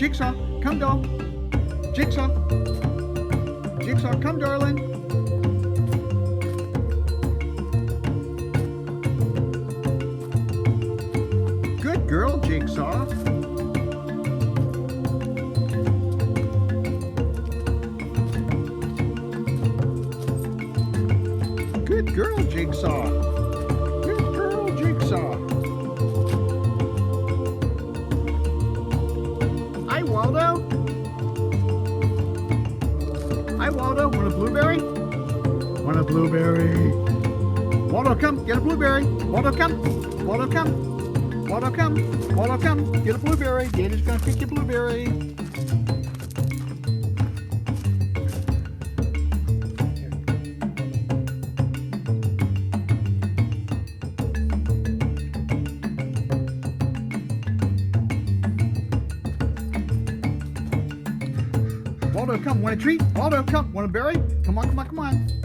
Jigsaw, come doll. Jigsaw. Jigsaw, come darling. Good girl, Jigsaw. Good girl, Jigsaw. Good girl, Jigsaw. Hi, Waldo. Hi, Waldo. Want a blueberry? Want a blueberry? Waldo, come. Get a blueberry. Waldo, come. Waldo, come. Waldo, come. Waldo, come. Get a blueberry. Daddy's gonna pick your blueberry. Waldo, come. Want a treat? Waldo, come. Want a berry? Come on, come on, come on.